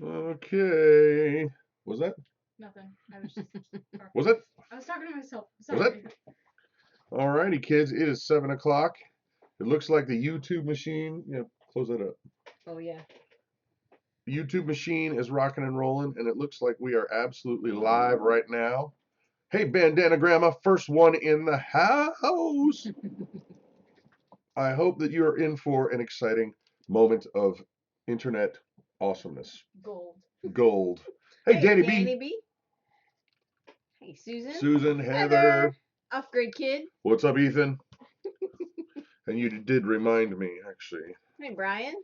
Okay. Was that? Nothing. I was just talking. Was it? I was talking to myself. Was Sorry. it? Alrighty, kids. It is 7 o'clock. It looks like the YouTube machine. Yeah, close that up. Oh yeah. The YouTube machine is rocking and rolling, and it looks like we are absolutely live right now. Hey, Bandana Grandma, first one in the house. I hope that you're in for an exciting moment of internet awesomeness. Gold. Gold. Hey, Danny Danny B. B. Hey, Susan. Susan, Heather. Off grade kid. What's up, Ethan? And you did remind me, actually. Hey, Brian.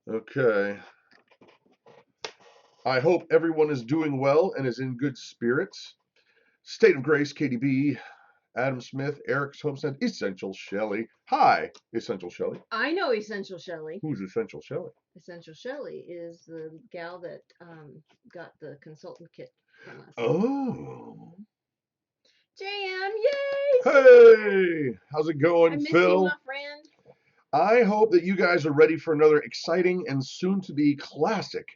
Okay. I hope everyone is doing well and is in good spirits. State of Grace, KDB, Adam Smith, Eric's Homestead, Essential Shelly. Hi, Essential Shelly. I know Essential Shelly. Who's Essential Shelly? Essential Shelly is the gal that got the consultant kit from us. Oh. JM, yay! Hey, how's it going, I miss Phil? you, my friend. I hope that you guys are ready for another exciting and soon-to-be classic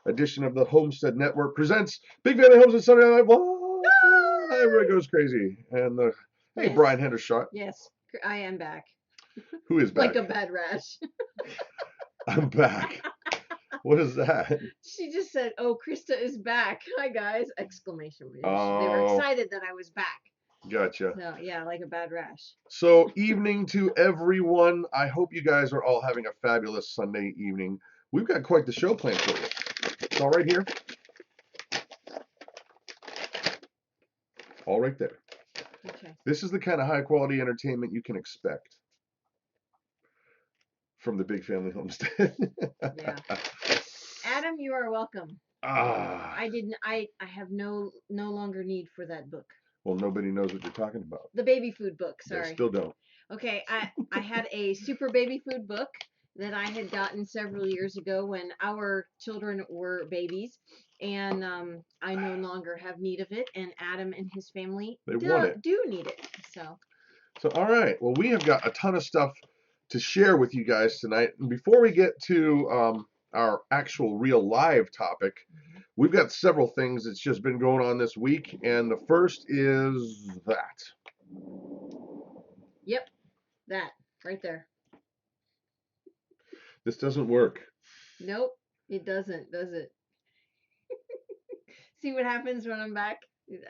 edition of the Homestead Network presents Big Family Homestead Sunday Night Live. Everybody goes crazy. And hey, Yes. Brian Hendershot. Yes, I am back. Who is back? Like a bad rash. I'm back. What is that? She just said, "Oh, Christa is back. Hi guys!" Exclamation. They were Oh. excited that I was back. Gotcha. So yeah, like a bad rash. So, evening to everyone. I hope you guys are all having a fabulous Sunday evening. We've got quite the show planned for you. It's all right here. All right there. Okay. This is the kind of high quality entertainment you can expect from the Big Family Homestead. Yeah. Adam, you are welcome. I didn't. I have no longer need for that book. Well, nobody knows what you're talking about. The baby food book. They Sorry. still don't. Okay. I had a super baby food book that I had gotten several years ago when our children were babies, and I no longer have need of it, and Adam and his family They want it. do need it. So all right. Well, we have got a ton of stuff to share with you guys tonight. And before we get to our actual real live topic, we've got several things that's just been going on this week. And the first is that. Yep. That right there. This doesn't work. Nope, it doesn't, does it? See what happens when I'm back?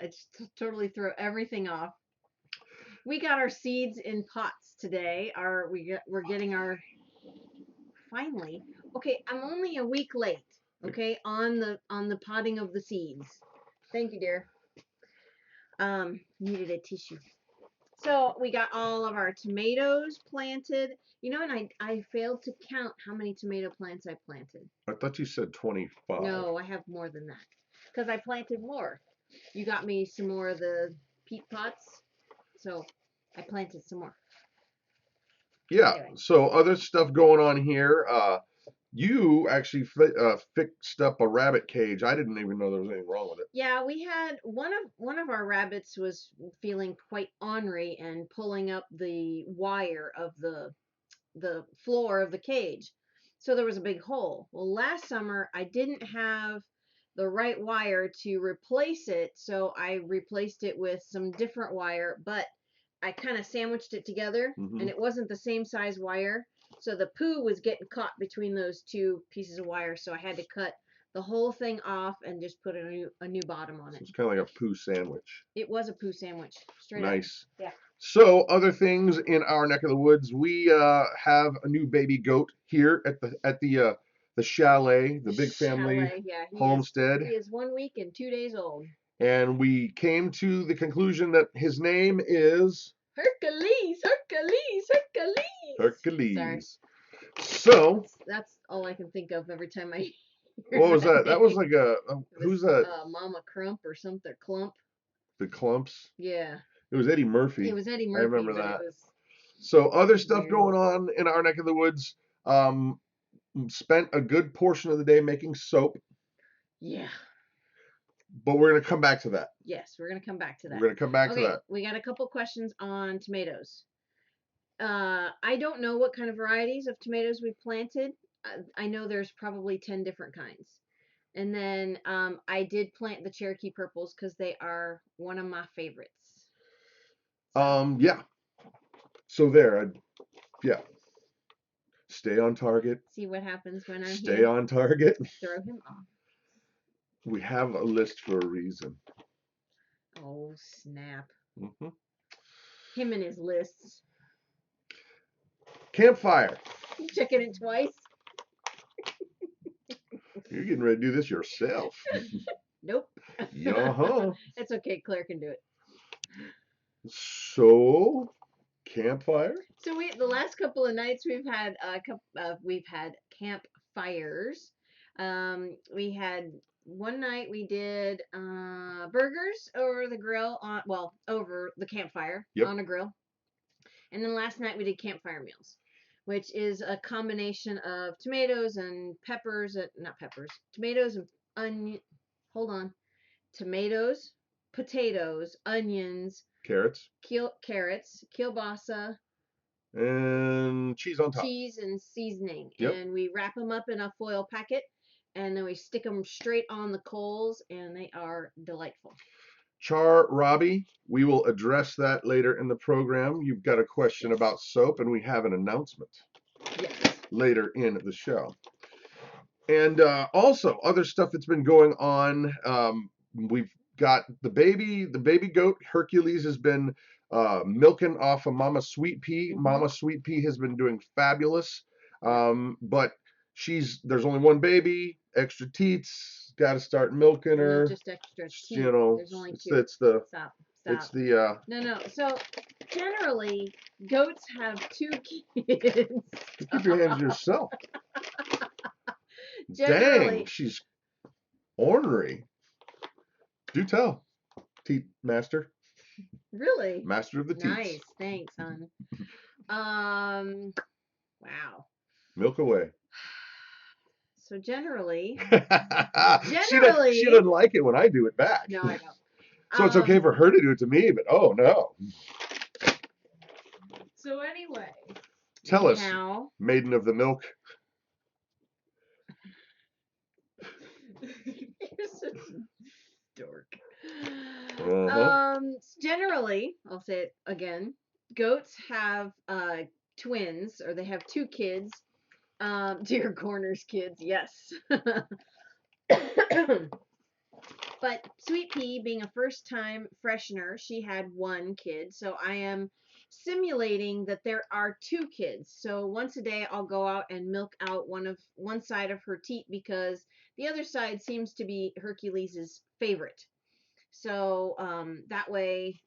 I just totally throw everything off. We got our seeds in pots today. We're getting our finally. Okay, I'm only a week late. Okay, on the potting of the seeds. Thank you, dear. Needed a tissue. So we got all of our tomatoes planted. You know, and I failed to count how many tomato plants I planted. I thought you said 25. No, I have more than that. Because I planted more. You got me some more of the peat pots. So I planted some more. Yeah. Anyway. So other stuff going on here. You actually fixed up a rabbit cage. I didn't even know there was anything wrong with it. Yeah, we had one of our rabbits was feeling quite ornery and pulling up the wire of the floor of the cage. So there was a big hole. Well, last summer I didn't have the right wire to replace it, so I replaced it with some different wire, but I kind of sandwiched it together, and it wasn't the same size wire, so the poo was getting caught between those two pieces of wire, so I had to cut the whole thing off and just put a new bottom on it. So it's kind of like a poo sandwich. It was a poo sandwich. Straight nice. up. Yeah. So other things in our neck of the woods, we have a new baby goat here at the chalet, the Big Family Homestead. He is 1 week and 2 days old. And we came to the conclusion that his name is Hercules. Hercules. Sorry. So that's all I can think of every time I. What was that? That was like who's that? Mama Crump or something. Clump. The Clumps. Yeah. It was Eddie Murphy. It was Eddie Murphy. I remember that. So other stuff going on in our neck of the woods. Spent a good portion of the day making soap. Yeah. But we're going to come back to that. Yes, we're going to come back to that. We're going to come back to that. We got a couple questions on tomatoes. I don't know what kind of varieties of tomatoes we've planted. I know there's probably 10 different kinds. And then I did plant the Cherokee purples because they are one of my favorites. Yeah. So there, yeah. Stay on target. See what happens when I'm Stay here. on target. Throw him off. We have a list for a reason. Oh, snap. Mm-hmm. Him and his lists. Campfire. You checking it twice? You're getting ready to do this yourself. Nope. Uh-huh. It's okay. Claire can do it. So, campfire. So the last couple of nights we've had campfires. We had one night we did burgers over the grill over the campfire on a grill. And then last night we did campfire meals, which is a combination of tomatoes and peppers, tomatoes and onion. Hold on. Tomatoes, potatoes, onions, Carrots. carrots, kielbasa, And cheese on top. cheese and seasoning. Yep. And we wrap them up in a foil packet, and then we stick them straight on the coals, and they are delightful. Char Robbie, we will address that later in the program. You've got a question about soap, and we have an announcement later in the show. And also other stuff that's been going on. We've got the baby goat Hercules has been milking off of Mama Sweet Pea. Mm-hmm. Mama Sweet Pea has been doing fabulous. But there's only one baby, extra teats, got to start milking her. Not just extra teats. You know, there's only two. Stop. It's the No. So generally, goats have 2 kids. keep your hands to yourself. Generally, Dang, she's ornery. Do tell, teat master. Really? Master of the teats. Nice, thanks, hon. Wow. Milk away. So generally, she doesn't like it when I do it back. No, I don't. So it's okay for her to do it to me, but oh no. So anyway, Tell us, maiden of the milk. You're such a dork. Generally, I'll say it again. Goats have twins, or they have 2 kids. Dear Corner's kids, yes. But Sweet Pea, being a first-time freshener, she had 1 kid. So I am simulating that there are 2 kids. So once a day, I'll go out and milk out one side of her teat, because the other side seems to be Hercules's favorite. So that way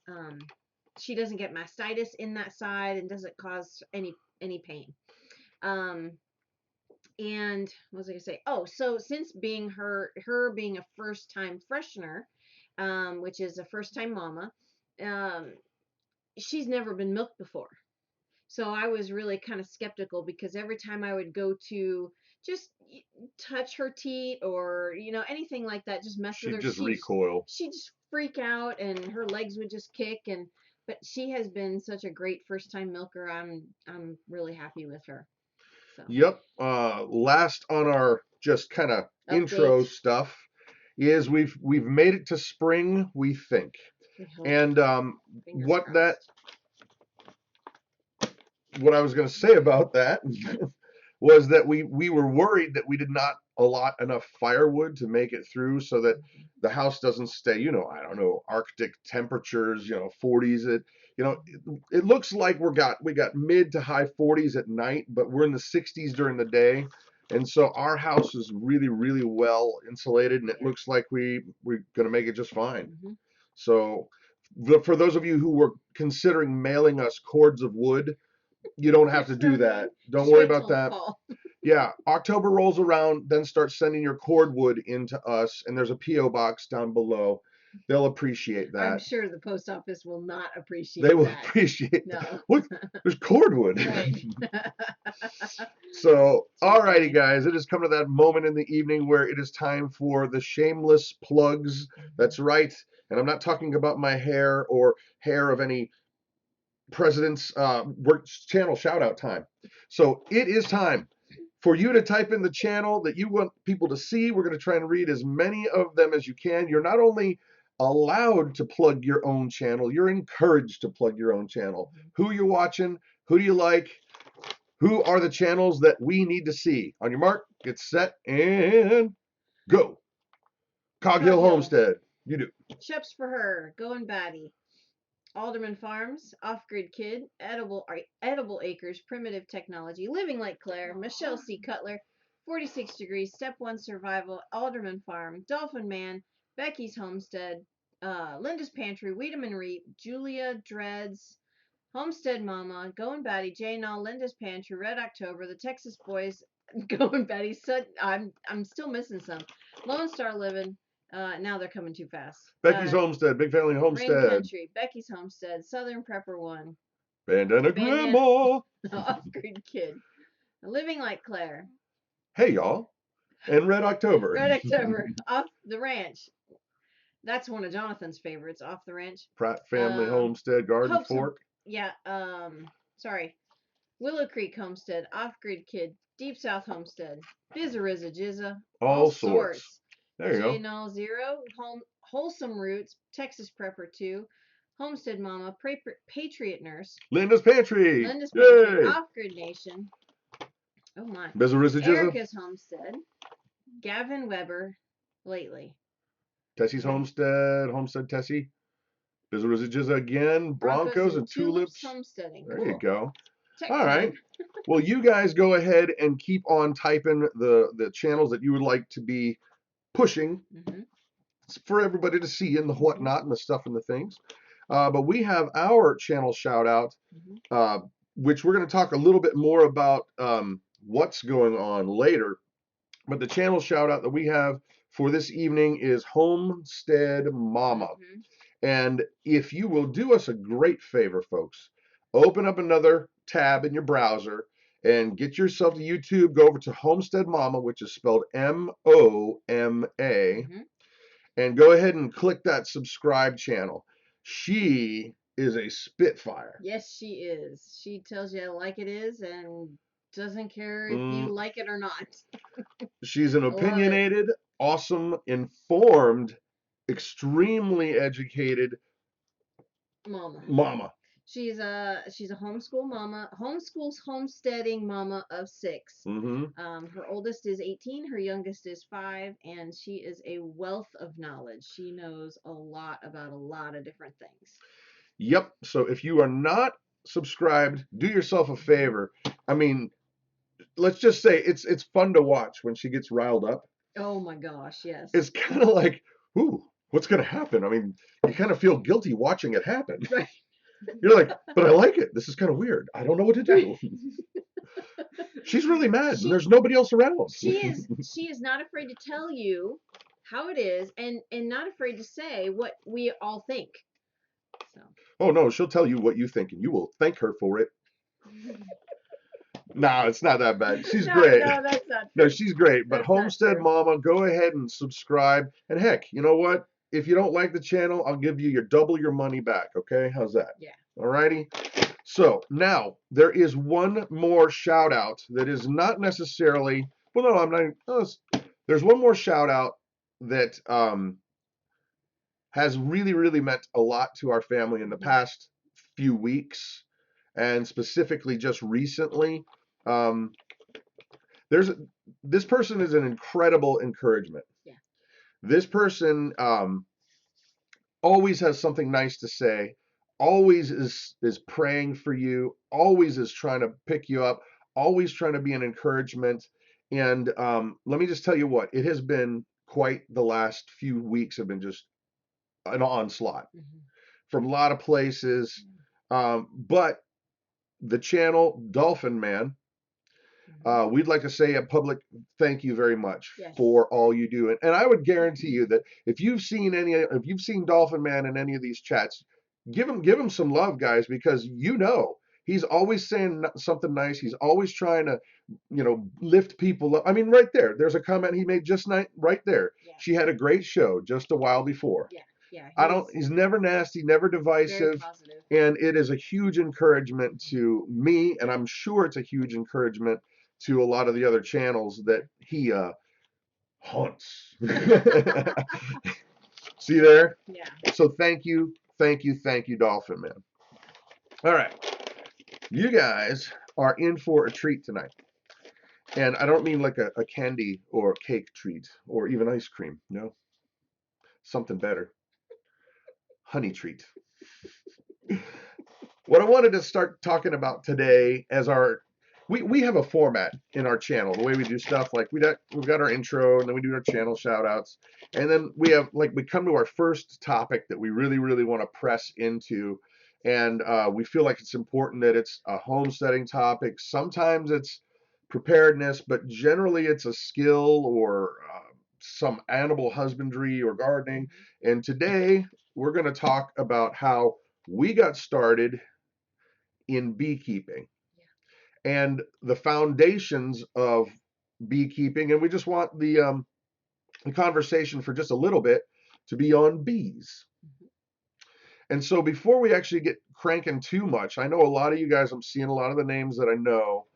she doesn't get mastitis in that side and doesn't cause any pain. And what was I gonna say? Oh, so since being her being a first time freshener, which is a first time mama, she's never been milked before. So I was really kind of skeptical, because every time I would go to just touch her teat or anything like that, just mess with her, she'd just recoil. She'd just freak out and her legs would just kick. But she has been such a great first time milker. I'm really happy with her. So. Yep. Last on our just kind of intro stuff is we've made it to spring, we think. And what I was going to say about that was that we were worried that we did not allot enough firewood to make it through, so that the house doesn't stay, I don't know, Arctic temperatures, 40s. It looks like we got mid to high 40s at night, but we're in the 60s during the day. And so our house is really, really well insulated, and it looks like we're going to make it just fine. Mm-hmm. So for those of you who were considering mailing us cords of wood, you don't have to do that. Don't worry about that. Yeah, October rolls around, then start sending your cordwood into us, and there's a P.O. box down below. They'll appreciate that. I'm sure the post office will not appreciate that. They will that. appreciate no. that. Look, there's cordwood. Right. So, alrighty, guys, it has come to that moment in the evening where it is time for the shameless plugs. That's right. And I'm not talking about my hair or hair of any president's work channel shout out time. So it is time for you to type in the channel that you want people to see. We're going to try and read as many of them as you can. You're not only allowed to plug your own channel, you're encouraged to plug your own channel. Who you're watching, who do you like, who are the channels that we need to see. On your mark, get set, and go. Cog Hill Homestead. You do. Chips for Her, Going Batty. Alderman Farms, Off-Grid Kid, Edible Acres, Primitive Technology, Living Like Claire, Michelle C. Cutler, 46 Degrees, Step 1 Survival, Alderman Farm, Dolphin Man, Becky's Homestead, Linda's Pantry, Wiedemann Reap, Julia Dreads, Homestead Mama, Going Batty, Jay Null, Linda's Pantry, Red October, The Texas Boys, Going Batty, I'm still missing some. Lone Star Living, now they're coming too fast. Becky's Homestead, Big Family Homestead. Rain Country, Becky's Homestead, Southern Prepper 1. Bandana Grandma. Off-Grid Kid. Living Like Claire. Hey, y'all. And Red October. Red October. Off the Ranch. That's one of Jonathan's favorites, Off the Ranch. Pratt Family Homestead, Garden Hope Fork. Yeah, sorry. Willow Creek Homestead, Off-Grid Kid, Deep South Homestead, Bizzarizza Jizza. All sorts. There you go. J-Null Zero, Wholesome Roots, Texas Prepper 2, Homestead Mama, Patriot Nurse, Linda's Pantry. Linda's Yay. Pantry, Off-Grid Nation. Oh my. Bizzarizza Jizza. Erica's Homestead, Gavin Weber, lately. Tessie's Homestead, Homestead Tessie. Bizzarizza Jizza again. Broncos and Tulips. Homesteading. There Cool. you go. Check All right. Well, you guys go ahead and keep on typing the channels that you would like to be pushing for everybody to see and the whatnot and the stuff and the things. But we have our channel shout out, which we're going to talk a little bit more about what's going on later. But the channel shout out that we have for this evening is Homestead Mama. And if you will do us a great favor, folks, open up another tab in your browser and get yourself to YouTube. Go over to Homestead Mama, which is spelled M-O-M-A, and go ahead and click that subscribe channel. She is a spitfire. Yes, she is. She tells you like it is and doesn't care if you like it or not. She's an opinionated, awesome, informed, extremely educated mama. She's a homeschool mama, homesteading mama of 6. Her oldest is 18, her youngest is 5, and she is a wealth of knowledge. She knows a lot about a lot of different things. Yep. So if you are not subscribed, do yourself a favor. I mean, let's just say it's fun to watch when she gets riled up. Oh my gosh, yes. It's kind of like, ooh, what's going to happen? I mean, you kind of feel guilty watching it happen. Right. You're like, but I like it. This is kind of weird. I don't know what to do. She's really mad, and there's nobody else around. She is not afraid to tell you how it is, and not afraid to say what we all think. So. Oh no, she'll tell you what you think, and you will thank her for it. No, it's not that bad. She's great. No, that's not true. No, she's great. But That's Homestead Mama, go ahead and subscribe. And heck, you know what? If you don't like the channel, I'll give you double your money back. Okay? How's that? Yeah. All righty. So now there is one more shout out that is not necessarily. Well, no, I'm not. There's one more shout out that has really meant a lot to our family in the past few weeks, and specifically just recently. This person is an incredible encouragement. Yeah. This person always has something nice to say, always is praying for you, always is trying to pick you up, always trying to be an encouragement. And let me just tell you what, it has been quite the last few weeks have been just an onslaught from a lot of places. But the channel Dolphin Man, we'd like to say a public thank you very much for all you do. And I would guarantee you that if you've seen Dolphin Man in any of these chats, give him some love, guys, because he's always saying something nice. He's always trying to, lift people up. I mean, right there's a comment he made just right there. Yeah. She had a great show just a while before. Yeah. Yeah, he's never nasty, never divisive, and it is a huge encouragement to me, and I'm sure it's a huge encouragement to a lot of the other channels that he hunts. See there? Yeah. So thank you, Dolphin Man. All right, you guys are in for a treat tonight. And I don't mean like a candy or cake treat or even ice cream. No, something better. Honey treat. What I wanted to start talking about today as we have a format in our channel, the way we do stuff. Like we've got our intro, and then we do our channel shout outs, and then we come to our first topic that we really want to press into, and we feel like it's important that it's a homesteading topic. Sometimes it's preparedness, but generally it's a skill or some animal husbandry or gardening. And today we're going to talk about how we got started in beekeeping and the foundations of beekeeping, and we just want the conversation for just a little bit to be on bees. And so before we actually get cranking too much, I know a lot of you guys, I'm seeing a lot of the names that I know.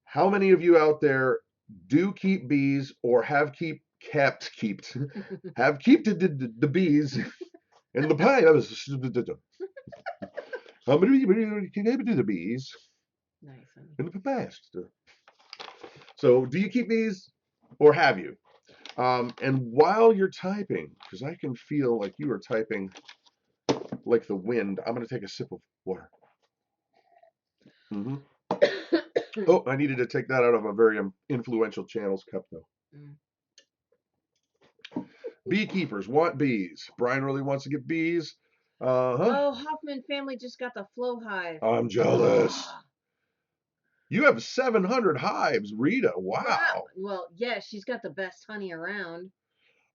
How many of you out there do keep bees or have kept the bees in the past? How many of you keep the bees in the past? So do you keep bees or have you? And while you're typing, because I can feel like you are typing like the wind, I'm going to take a sip of water. Oh, I needed to take that out of a very influential channel's cup, though. Beekeepers want bees. Brian really wants to get bees. Oh, Hoffman family just got the flow hive. I'm jealous. You have 700 hives, Rita. Wow. Well, yeah, she's got the best honey around.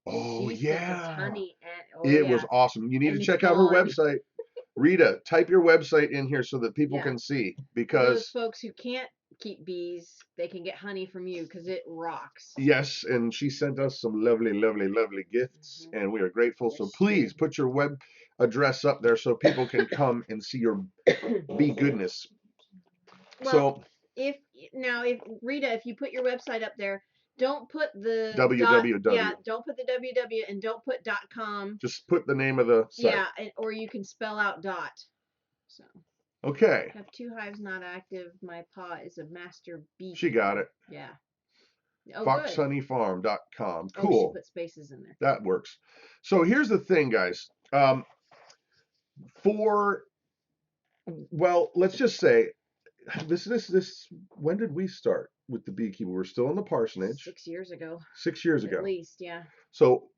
Oh, She's yeah. honey It was awesome. You need to check out her website. Rita, type your website in here so that people can see, because those folks who can't keep bees, they can get honey from you because it rocks. Yes, and she sent us some lovely gifts, and we are grateful. So please put your web address up there so people can come and see your bee goodness. Well, so if Rita, if you put your website up there, don't put the www. Don't put the www and don't put .com. Just put the name of the site. Yeah, or you can spell out dot. So. Okay. I have 2 hives not active. My paw is a master bee. She got it. Yeah. FoxHoneyFarm.com. Cool. Oh, she put spaces in there. That works. So here's the thing, guys. Let's just say this. When did we start with the beekeeping? We're still in the parsonage. 6 years ago. 6 years ago. At least, yeah. So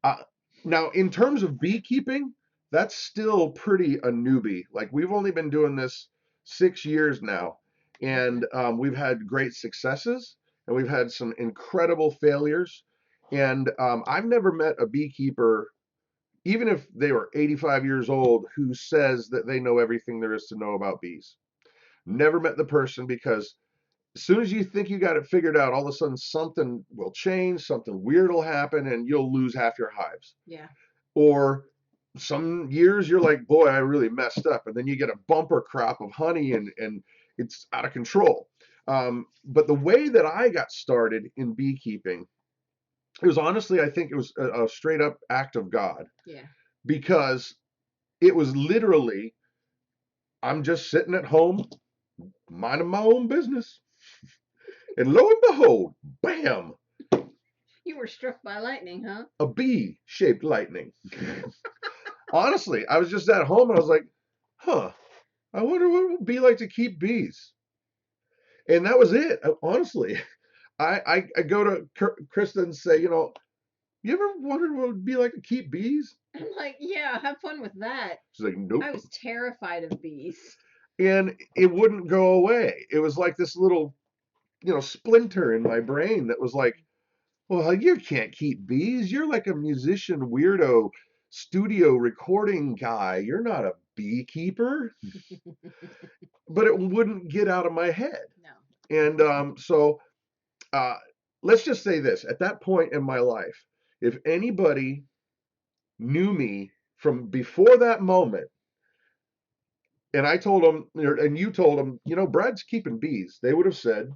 now, in terms of beekeeping, that's still pretty a newbie. Like, we've only been doing this 6 years now, and we've had great successes, and we've had some incredible failures. And I've never met a beekeeper, even if they were 85 years old, who says that they know everything there is to know about bees. Never met the person, because as soon as you think you got it figured out, all of a sudden something will change, something weird will happen, and you'll lose half your hives. Yeah. Or some years you're like, boy, I really messed up, and then you get a bumper crop of honey, and it's out of control. But the way that I got started in beekeeping, it was honestly, I think it was a straight up act of God. Yeah. Because it was literally, I'm just sitting at home, minding my own business. And lo and behold, bam! You were struck by lightning, huh? A bee-shaped lightning. Honestly, I was just at home, and I was like, I wonder what it would be like to keep bees. And that was it. Honestly, I go to Christa and say, you ever wondered what it would be like to keep bees? I'm like, yeah, have fun with that. She's like, nope. I was terrified of bees. And it wouldn't go away. It was like this little, splinter in my brain that was like, well, you can't keep bees. You're like a musician weirdo studio recording guy. You're not a beekeeper. But it wouldn't get out of my head. No. And so let's just say this. At that point in my life, if anybody knew me from before that moment, and I told them, and you told them, Brad's keeping bees, they would have said,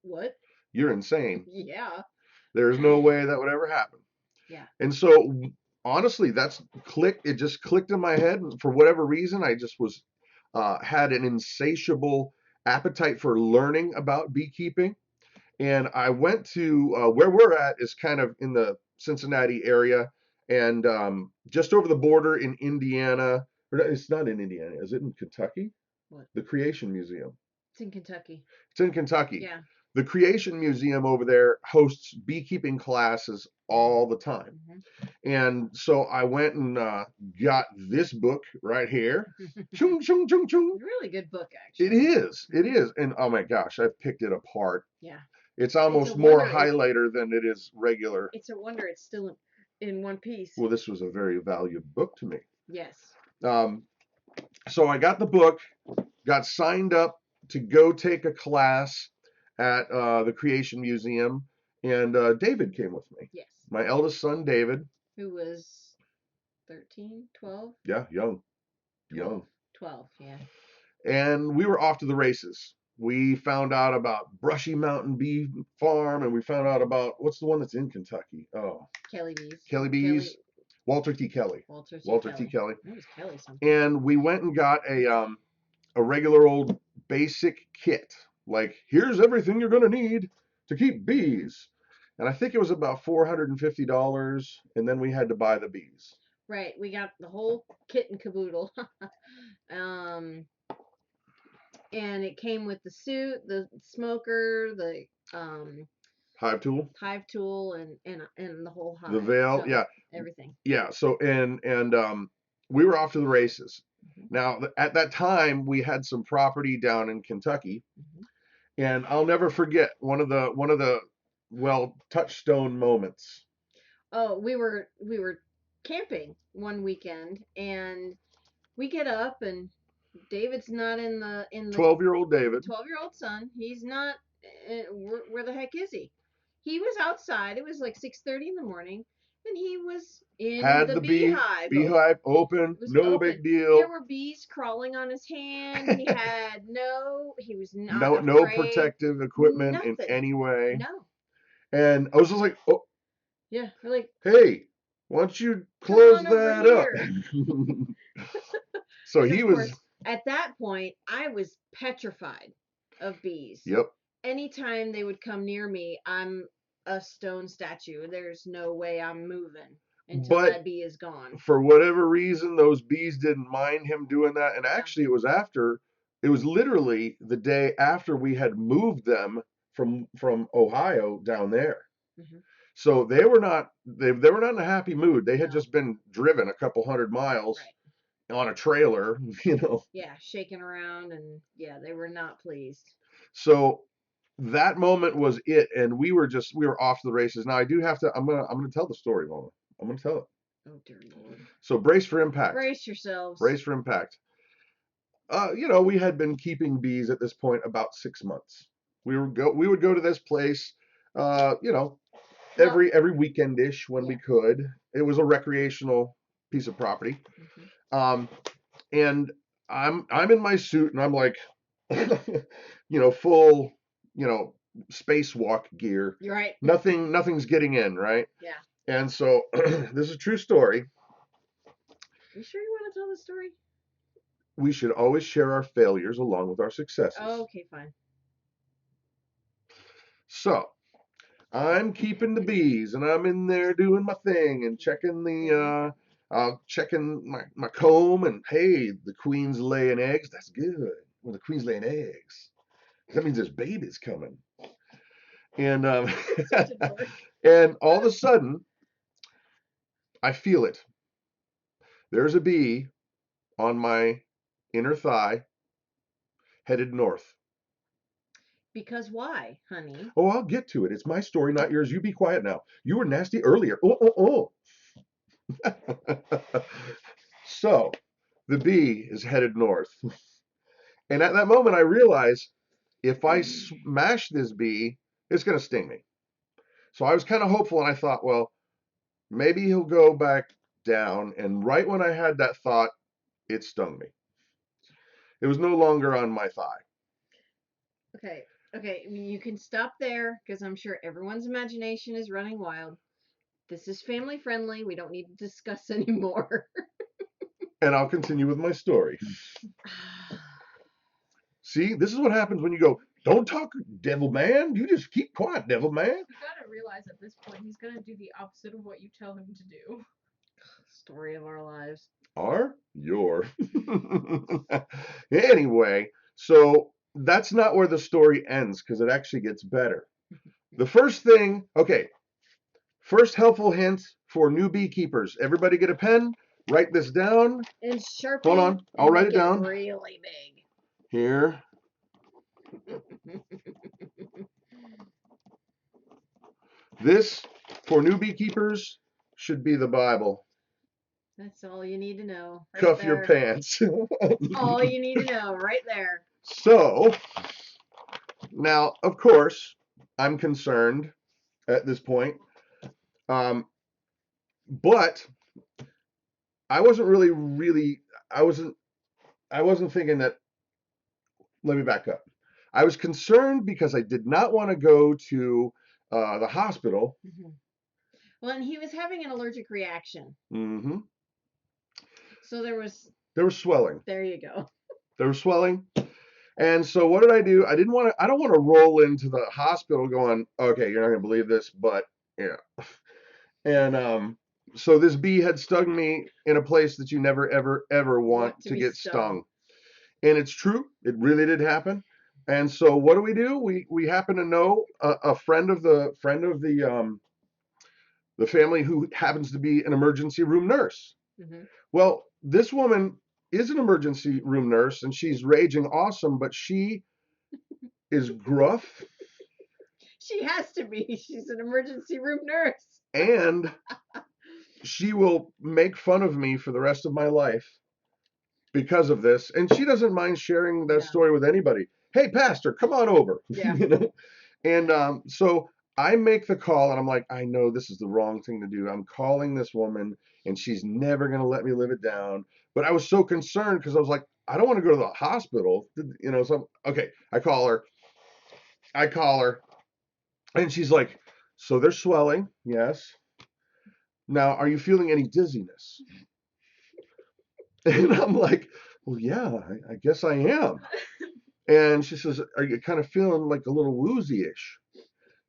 What? You're insane. Yeah. There's no way that would ever happen. Yeah. And so honestly, it just clicked in my head. And for whatever reason, I just had an insatiable appetite for learning about beekeeping. And I went to where we're at is kind of in the Cincinnati area, and just over the border in Indiana. Or it's not in Indiana. Is it in Kentucky? What? The Creation Museum. It's in Kentucky. It's in Kentucky. Yeah. The Creation Museum over there hosts beekeeping classes all the time. And so I went and got this book right here. Chung, chung, chung, chung. Really good book, actually. It is. It is. And oh my gosh, I've picked it apart. Yeah. It's almost a more wonder highlighter than it is regular. It's a wonder it's still in one piece. Well, this was a very valuable book to me. Yes. So I got the book, got signed up to go take a class at the Creation Museum, and David came with me. Yes. My eldest son, David. Who was 13, 12? Yeah, young. 12, yeah. And we were off to the races. We found out about Brushy Mountain Bee Farm, and we found out about, what's the one that's in Kentucky? Oh, Kelly Bees. Kelly Bees. Walter T. Kelly. Walter T. Kelly. It was Kelly something. And we went and got a regular old basic kit. Like, here's everything you're going to need to keep bees. And I think it was about $450, and then we had to buy the bees. Right, we got the whole kit and caboodle. And it came with the suit, the smoker, the hive tool, and the whole hive. The veil, so yeah, everything. Yeah. So and we were off to the races. Now at that time we had some property down in Kentucky, and I'll never forget one of the touchstone moments. Oh, we were camping one weekend, and we get up, and David's not in the 12-year-old David. 12-year-old son. He's not. Where the heck is he? He was outside. It was like 6:30 in the morning, and he was in the beehive. Beehive open. No open. big deal. There were bees crawling on his hand. He was not no afraid. Protective equipment Nothing. in any way. No. And I was just like, oh. Yeah, we're like, hey, why don't you close that up? So and he of was. Course, at that point, I was petrified of bees. Yep. Anytime they would come near me, I'm a stone statue. There's no way I'm moving until that bee is gone. For whatever reason, those bees didn't mind him doing that. And actually, it was literally the day after we had moved them from Ohio down there. So they were not in a happy mood. They had just been driven a couple hundred miles on a trailer, Yeah, shaking around, and yeah, they were not pleased. So that moment was it, and we were off to the races. Now I do have to. I'm gonna tell the story, Mama. I'm gonna tell it. Oh dear Lord. So brace for impact. Brace yourselves. Brace for impact. We had been keeping bees at this point about 6 months. We would go to this place, every weekend-ish when we could. It was a recreational piece of property. And I'm in my suit, and I'm like, full, spacewalk gear. You're right. Nothing's getting in, right? Yeah. And so this is a true story. You sure you want to tell the story? We should always share our failures along with our successes. Oh, okay, fine. So I'm keeping the bees, and I'm in there doing my thing and checking checking my comb, and hey, the queen's laying eggs. That's good. When the queen's laying eggs, that means there's babies coming. And and all of a sudden, I feel it. There's a bee on my inner thigh, headed north. Because why, honey? Oh, I'll get to it. It's my story, not yours. You be quiet now. You were nasty earlier. Oh. So the bee is headed north. And at that moment, I realized if I smash this bee, it's going to sting me. So I was kind of hopeful, and I thought, well, maybe he'll go back down. And right when I had that thought, it stung me. It was no longer on my thigh. Okay. Okay, you can stop there because I'm sure everyone's imagination is running wild. This is family friendly. We don't need to discuss anymore. And I'll continue with my story. See, this is what happens when you go, don't talk, devil man. You just keep quiet, devil man. You gotta realize at this point he's gonna do the opposite of what you tell him to do. Story of our lives. Are your. Anyway, so that's not where the story ends because it actually gets better. The first thing, okay, first helpful hint for new beekeepers. Everybody get a pen, write this down. And Sharpie. Hold on, I'll write it down. Really big. Here. This, for new beekeepers, should be the Bible. That's all you need to know. Right Cuff there. your pants. All you need to know, right there. So, now, of course, I'm concerned at this point. But I wasn't really, I wasn't thinking that, let me back up. I was concerned because I did not want to go to the hospital. Mm-hmm. Well, and he was having an allergic reaction. Mm-hmm. So there was swelling. There you go. There was swelling. And so what did I do? I don't want to roll into the hospital going, okay, you're not going to believe this, but yeah. And so this bee had stung me in a place that you never, ever want to get stung. And it's true. It really did happen. And so what do? We happen to know a friend of the family who happens to be an emergency room nurse. Mm-hmm. Well, this woman is an emergency room nurse and she's raging awesome, but she is gruff. She has to be. She's an emergency room nurse. And she will make fun of me for the rest of my life because of this. And she doesn't mind sharing that story with anybody. Hey, pastor, come on over. Yeah. You know? And so I make the call and I'm like, I know this is the wrong thing to do. I'm calling this woman and she's never going to let me live it down. But I was so concerned because I was like, I don't want to go to the hospital. You know, so okay, I call her and she's like, so they're swelling. Yes. Now, are you feeling any dizziness? And I'm like, well, yeah, I guess I am. And she says, are you kind of feeling like a little woozy-ish?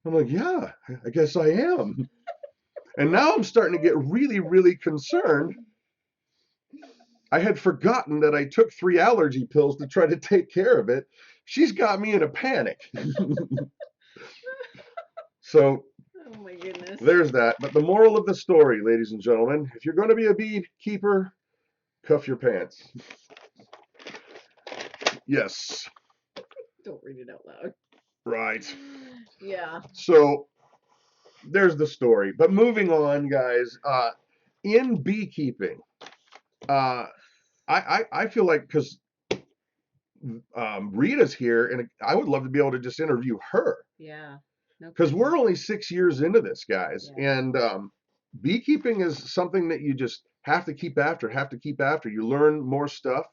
I'm like, yeah, I guess I am. And now I'm starting to get really, really concerned. I had forgotten that I took 3 allergy pills to try to take care of it. She's got me in a panic. So, oh my goodness. There's that. But the moral of the story, ladies and gentlemen, if you're going to be a beekeeper, cuff your pants. Yes. Don't read it out loud. Right. Yeah. So there's the story. But moving on, guys, in beekeeping, I feel like because Rita's here, and I would love to be able to just interview her. Yeah. Because we're only 6 years into this, guys. Yeah. And beekeeping is something that you just have to keep after. You learn more stuff.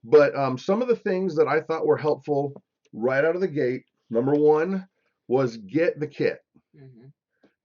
But some of the things that I thought were helpful right out of the gate, number one was get the kit. Mm-hmm.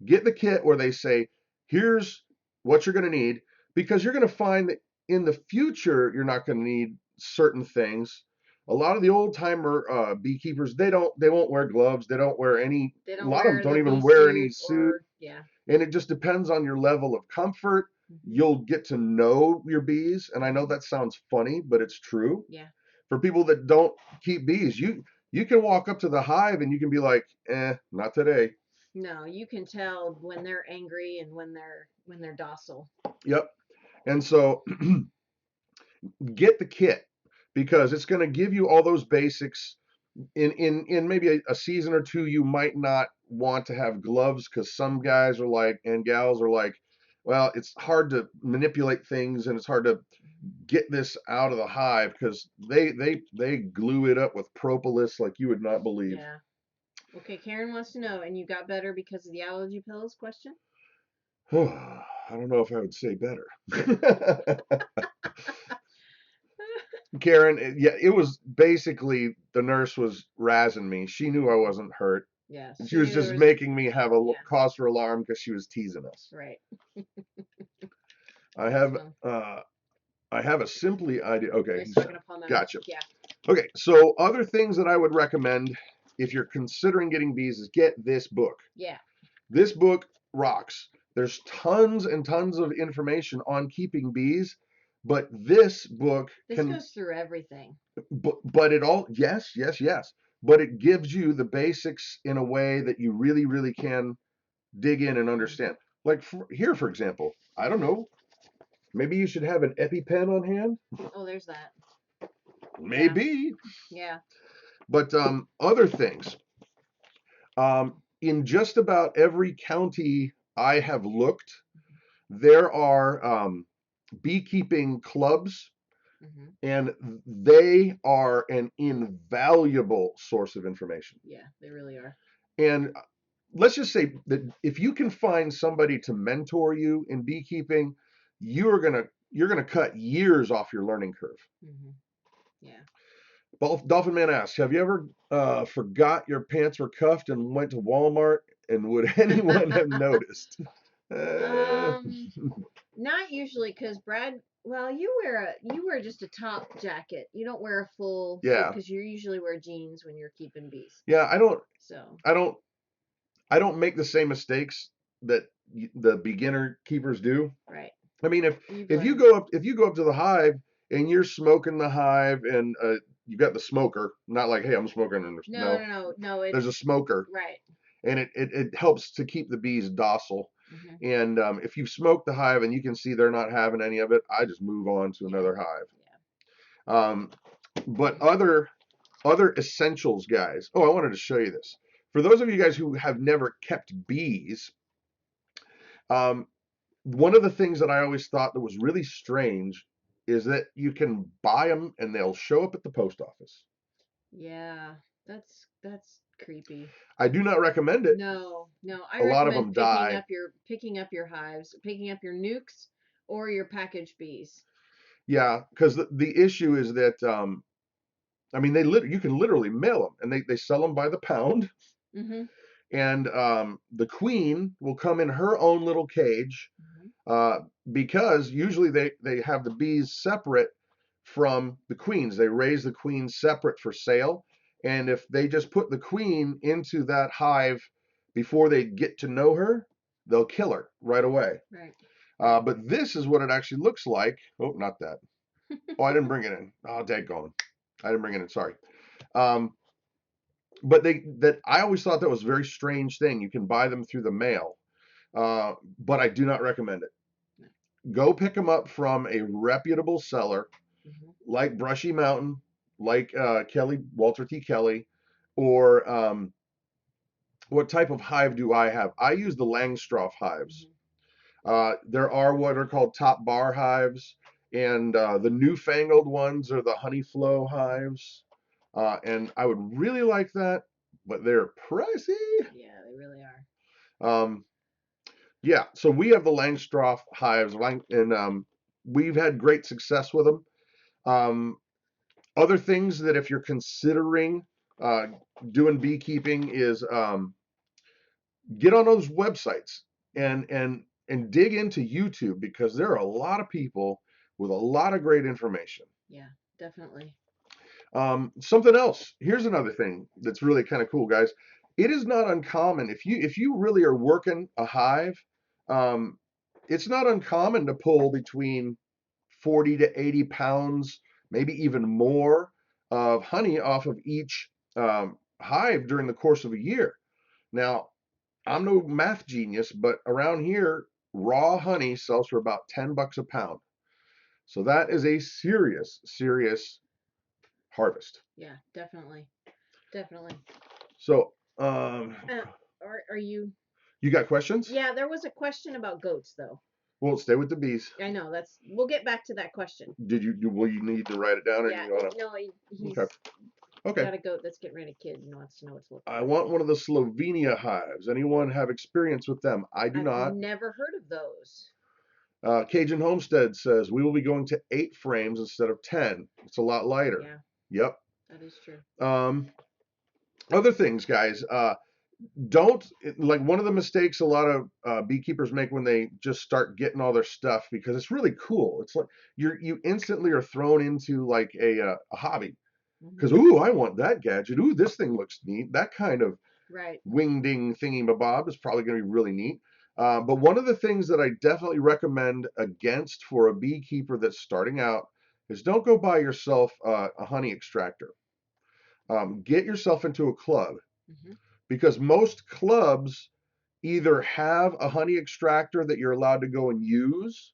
Get the kit where they say, here's what you're going to need, because you're going to find that in the future, you're not going to need certain things. A lot of the old timer beekeepers, they won't wear gloves. They don't wear any, a lot of them don't even wear any suit. Yeah. And it just depends on your level of comfort. Mm-hmm. You'll get to know your bees. And I know that sounds funny, but it's true. Yeah. For people that don't keep bees, you can walk up to the hive and you can be like, not today. No, you can tell when they're angry and when they're docile. Yep. And so get the kit, because it's going to give you all those basics. In maybe a season or two, you might not want to have gloves because some guys are like, and gals are like, well, it's hard to manipulate things and it's hard to get this out of the hive because they glue it up with propolis like you would not believe. Yeah. Okay, Karen wants to know, and you got better because of the allergy pills? Question. I don't know if I would say better. Karen, yeah, it was basically the nurse was razzing me. She knew I wasn't hurt. Yeah. She was knew there just was- making me have a Yeah. cause for alarm because she was teasing us. Right. I have So, I have a simply idea. Okay, you're sucking upon them. gotcha. Yeah. Okay, so other things that I would recommend if you're considering getting bees is get this book. Yeah. This book rocks. There's tons and tons of information on keeping bees, but this book This can, goes through everything. but it all, yes, yes, yes, but it gives you the basics in a way that you really, really can dig in and understand. Like here, for example, I don't know, maybe you should have an EpiPen on hand. Oh, there's that. Maybe. Yeah. But other things. In just about every county I have looked, there are beekeeping clubs, Hmm. and they are an invaluable source of information. Yeah, they really are. And let's just say that if you can find somebody to mentor you in beekeeping, you're gonna cut years off your learning curve. Hmm. Yeah. Dolphin Man asks, have you ever forgot your pants were cuffed and went to Walmart, and would anyone have noticed? Not usually, because Brad. Well, you wear just a top jacket. You don't wear a full. Yeah. Because you usually wear jeans when you're keeping bees. Yeah, So. I don't make the same mistakes that the beginner keepers do. Right. I mean, if you learned. go up to the hive and you're smoking the hive, and you got the smoker, not like, hey, I'm smoking, and No. there's a smoker, Right. and it helps to keep the bees docile. Hmm. And if you smoke the hive and you can see they're not having any of it, I just move on to another hive. Yeah. But other essentials, guys. Oh, I wanted to show you this. For those of you guys who have never kept bees, one of the things that I always thought that was really strange is that you can buy them and they'll show up at the post office. Yeah. That's creepy. I do not recommend it. No. I A lot of recommend them die. picking up your hives, picking up your nukes or your package bees. Yeah, because the issue is that I mean you can literally mail them, and they sell them by the pound. Mm-hmm. And the queen will come in her own little cage, because usually they have the bees separate from the queens. They raise the queens separate for sale, and if they just put the queen into that hive before they get to know her, they'll kill her right away. Right. But this is what it actually looks like. Oh, not that. Oh, I didn't bring it in. Oh, daggone. I didn't bring it in. Sorry. But I always thought that was a very strange thing. You can buy them through the mail, but I do not recommend it. Go pick them up from a reputable seller, like Brushy Mountain, like Walter T. Kelly, or what type of hive do I have? I use the Langstroth hives. There are what are called top bar hives, and the newfangled ones are the honey flow hives. And I would really like that, but they're pricey. Yeah, they really are. Yeah, so we have the Langstroth hives, and we've had great success with them. Other things that if you're considering doing beekeeping is get on those websites and dig into YouTube, because there are a lot of people with a lot of great information. Yeah, definitely. Something else. Here's another thing that's really kind of cool, guys. It is not uncommon if you really are working a hive. It's not uncommon to pull between 40 to 80 pounds, maybe even more, of honey off of each hive during the course of a year. Now, I'm no math genius, but around here, raw honey sells for about $10 a pound. So that is a serious, serious harvest. Yeah, definitely. So, Are you? you got questions? Yeah, there was a question about goats though. Well, stay with the bees. I know we'll get back to that question. Will you need to write it down, or Yeah, you want to? no, he's Okay. got a goat that's getting ready to kid and wants to know what's looking. I want one of the Slovenia hives. Anyone have experience with them? I do not. I've never heard of those. Cajun Homestead says we will be going to 8 frames instead of 10. It's a lot lighter. Yeah, Yep. that is true. Other things, guys. Don't, like, one of the mistakes a lot of beekeepers make when they just start getting all their stuff, because it's really cool. It's like you instantly are thrown into like a hobby, because ooh, I want that gadget. Ooh, this thing looks neat. That kind of Right. wingding thingy mabob is probably going to be really neat. But one of the things that I definitely recommend against for a beekeeper that's starting out is don't go buy yourself a honey extractor. Get yourself into a club, because most clubs either have a honey extractor that you're allowed to go and use,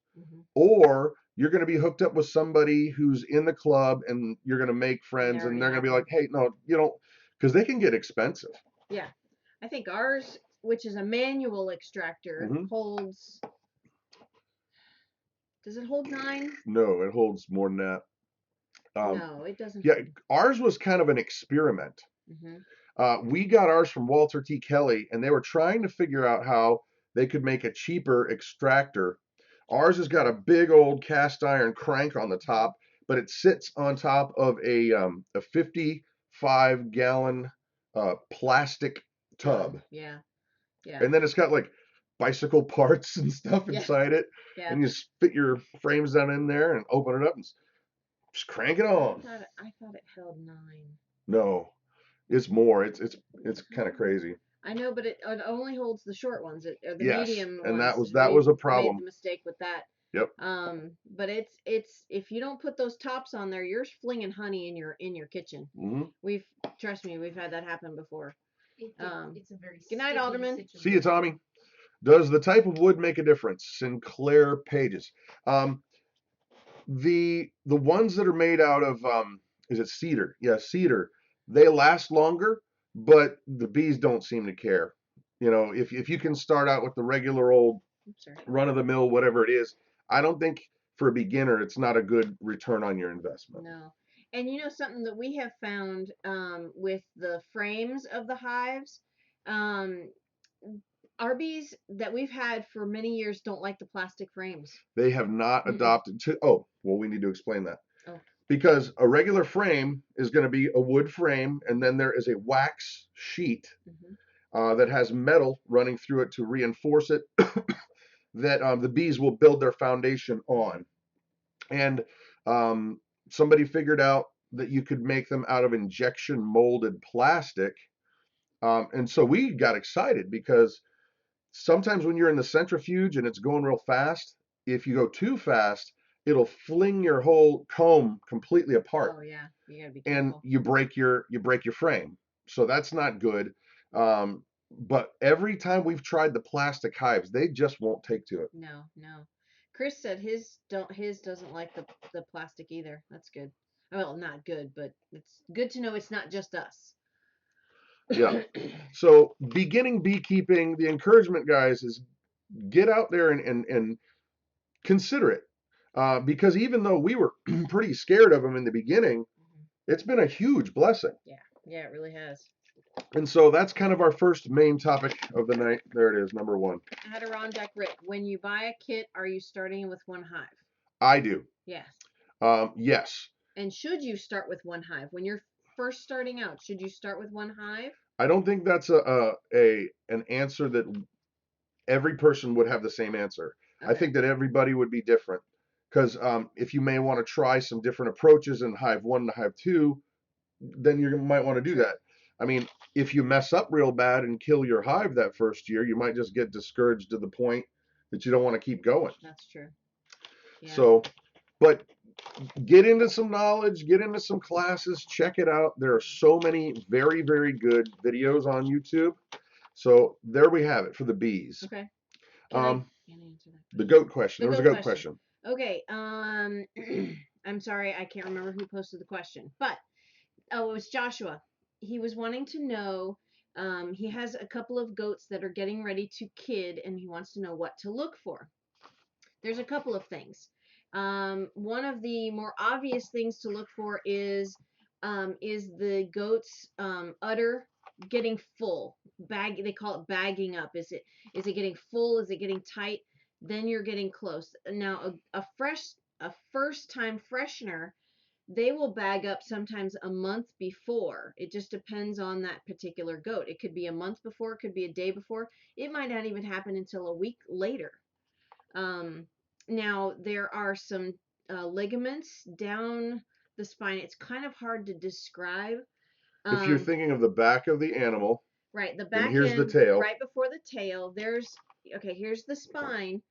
or you're going to be hooked up with somebody who's in the club and you're going to make friends and they're going to be like, hey, no, you don't, because they can get expensive. Yeah. I think ours, which is a manual extractor, holds, does it hold 9? No, it holds more than that. No, it doesn't. Yeah, ours was kind of an experiment. We got ours from Walter T. Kelly, and they were trying to figure out how they could make a cheaper extractor. Ours has got a big old cast iron crank on the top, but it sits on top of a 55-gallon plastic tub. Yeah. And then it's got like bicycle parts and stuff inside it. Yeah. And you fit your frames down in there and open it up and just crank it on. I thought it held 9. No, it's more. It's kind of crazy. I know, but it only holds the short ones, or the Yes, medium and ones. that was a Made problem. the mistake with that. Yep. But it's if you don't put those tops on there, you're flinging honey in your kitchen. Trust me, we've had that happen before. It's a very good night, Alderman. situation. See you, Tommy. Does the type of wood make a difference? Sinclair Pages. The ones that are made out of is it cedar? Yeah, cedar. They last longer, but the bees don't seem to care. You know, if you can start out with the regular old run of the mill, whatever it is, I don't think for a beginner it's not a good return on your investment. No. And you know something that we have found with the frames of the hives, our bees that we've had for many years don't like the plastic frames. They have not adopted to. Oh, well, we need to explain that. Because a regular frame is going to be a wood frame, and then there is a wax sheet that has metal running through it to reinforce it, that the bees will build their foundation on. And somebody figured out that you could make them out of injection molded plastic. And so we got excited, because sometimes when you're in the centrifuge and it's going real fast, if you go too fast, it'll fling your whole comb completely apart. Oh yeah, you gotta be careful. And you break your frame. So that's not good. But every time we've tried the plastic hives, they just won't take to it. No. Chris said his doesn't like the plastic either. That's good. Well, not good, but it's good to know it's not just us. Yeah. So beginning beekeeping, the encouragement, guys, is get out there and consider it. Because even though we were pretty scared of them in the beginning, it's been a huge blessing. Yeah, it really has. And so that's kind of our first main topic of the night. There it is, number 1. Adirondack Rick, when you buy a kit, are you starting with 1 hive? I do. Yes. Yes. And should you start with 1 hive? When you're first starting out, should you start with 1 hive? I don't think that's an answer that every person would have the same answer. Okay. I think that everybody would be different, because if you may want to try some different approaches in hive 1 to hive 2, then you might want to do that. I mean, if you mess up real bad and kill your hive that first year, you might just get discouraged to the point that you don't want to keep going. That's true. Yeah. So, but get into some knowledge, get into some classes, check it out. There are so many very, very good videos on YouTube. So there we have it for the bees. Okay. The goat question. There was a goat question. Okay. I'm sorry, I can't remember who posted the question, but it was Joshua. He was wanting to know. He has a couple of goats that are getting ready to kid, and he wants to know what to look for. There's a couple of things. One of the more obvious things to look for is the goat's udder getting full. They call it bagging up. Is it getting full? Is it getting tight? then you're getting close. Now, a first-time freshener, they will bag up sometimes a month before. It just depends on that particular goat. It could be a month before, it could be a day before. It might not even happen until a week later. Now, there are some ligaments down the spine. It's kind of hard to describe. If you're thinking of the back of the animal, Right, the and back here's the end, tail. right before the tail, okay, here's the spine.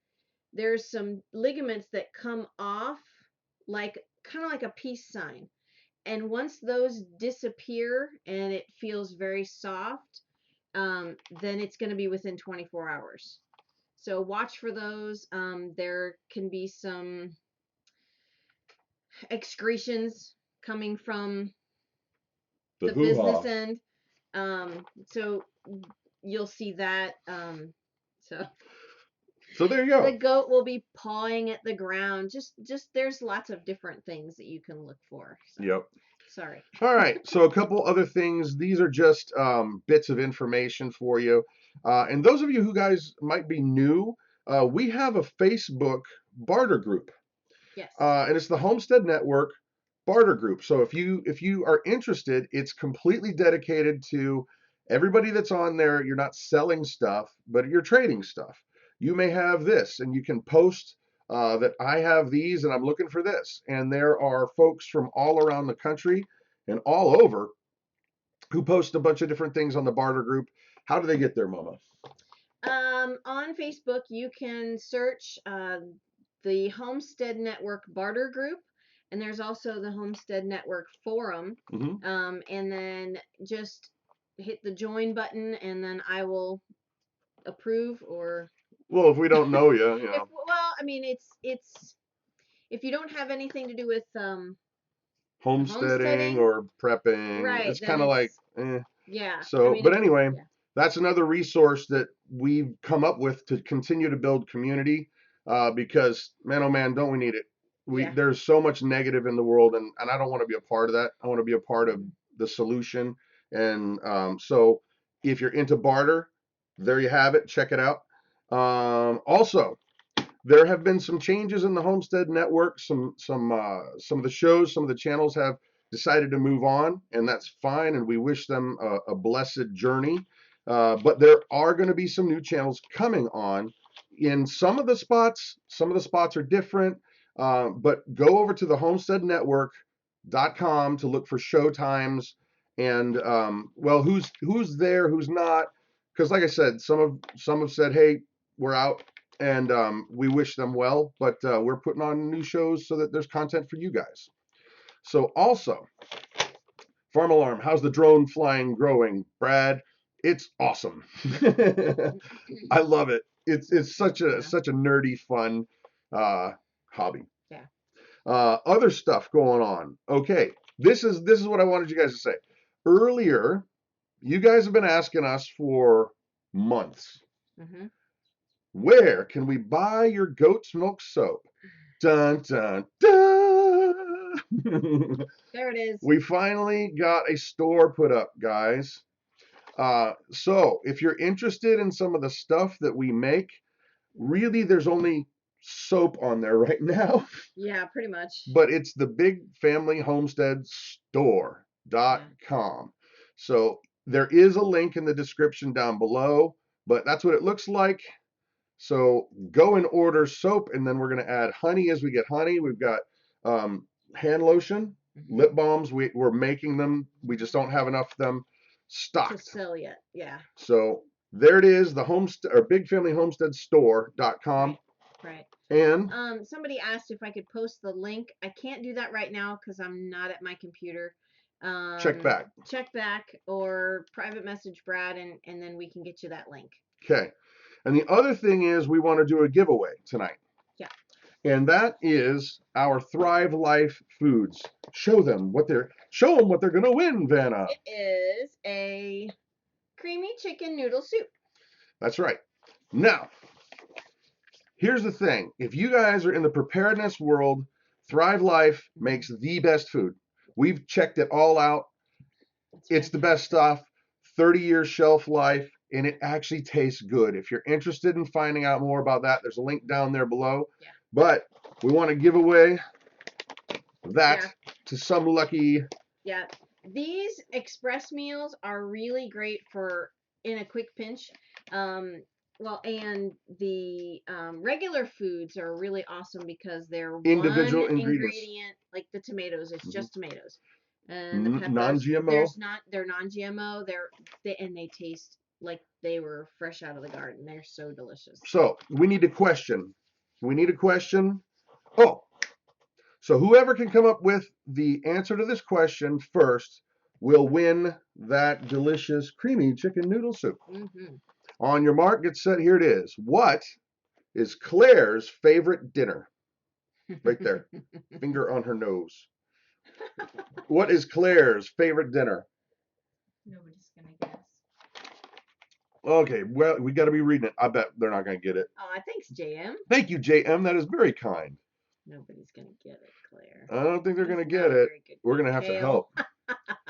There's some ligaments that come off kind of like a peace sign. And once those disappear and it feels very soft, then it's going to be within 24 hours. So watch for those. There can be some excretions coming from the business end. So you'll see that. So there you go. The goat will be pawing at the ground. Just there's lots of different things that you can look for. So. Yep. Sorry. All right. So a couple other things. These are just bits of information for you. And those of you who guys might be new, we have a Facebook barter group. Yes. And it's the Homestead Network barter group. So if you are interested, it's completely dedicated to everybody that's on there. You're not selling stuff, but you're trading stuff. You may have this, and you can post that I have these, and I'm looking for this. And there are folks from all around the country and all over who post a bunch of different things on the barter group. How do they get there, Mama? On Facebook, you can search the Homestead Network barter group, and there's also the Homestead Network forum. Mm-hmm. And then just hit the join button, and then I will approve or. Well, if we don't know you, you know. Well, I mean, it's if you don't have anything to do with homesteading or prepping, right? it's kind of like, yeah. So, I mean, but anyway, that's another resource that we've come up with to continue to build community. Because man, oh man, don't we need it? There's so much negative in the world, and I don't want to be a part of that. I want to be a part of the solution. And so, if you're into barter, there you have it. Check it out. Also, there have been some changes in the Homestead Network. Some of the shows, some of the channels have decided to move on, and that's fine. And we wish them a blessed journey. But there are going to be some new channels coming on. In some of the spots are different. But go over to the homesteadnetwork.com to look for show times and well, who's there, who's not. Because like I said, some have said, hey, we're out. And we wish them well, but we're putting on new shows so that there's content for you guys. So also, Farm Alarm, how's the drone flying growing, Brad? It's awesome. I love it. It's such a nerdy, fun hobby. Yeah. Other stuff going on. Okay, this is what I wanted you guys to say. Earlier, you guys have been asking us for months. Mm-hmm. Where can we buy your goat's milk soap? Dun, dun, dun. There it is. We finally got a store put up, guys. So if you're interested in some of the stuff that we make, really there's only soap on there right now. Yeah, pretty much. But it's the Big Family Homestead store.com. So there is a link in the description down below, but that's what it looks like. So go and order soap, and then we're going to add honey as we get honey. We've got hand lotion, lip balms. We're making them. We just don't have enough of them stocked to sell yet. Yeah. So there it is, the homestead or Big Family Homestead store.com. Right. And somebody asked if I could post the link. I can't do that right now because I'm not at my computer. Check back or private message Brad, and then we can get you that link. Okay. And the other thing is we want to do a giveaway tonight. Yeah. And that is our Thrive Life foods. Show them what they're going to win, Vanna. It is a creamy chicken noodle soup. That's right. Now, here's the thing. If you guys are in the preparedness world, Thrive Life makes the best food. We've checked it all out. It's the best stuff. 30-year shelf life. and it actually tastes good. If you're interested in finding out more about that, there's a link down there below. Yeah. But we want to give away that Yeah. to some lucky. Yeah. These express meals are really great for in a quick pinch. Well, and the regular foods are really awesome because they're Individual one ingredients. ingredient, like the tomatoes. It's just tomatoes, and the peppers. Non-GMO. They're non-GMO. And they taste like they were fresh out of the garden. They're so delicious. So we need a question. We need a question. Oh, so whoever can come up with the answer to this question first will win that delicious creamy chicken noodle soup. Mm-hmm. On your mark, get set. Here it is. What is Claire's favorite dinner? Right there. Finger on her nose. What is Claire's favorite dinner? Nobody's gonna guess. Okay, well, we got to be reading it. I bet they're not going to get it. Thanks, JM. Thank you, JM. That is very kind. Nobody's gonna get it, Claire. I don't think they're going to That's get not a it. very good We're going to have to Kale. help.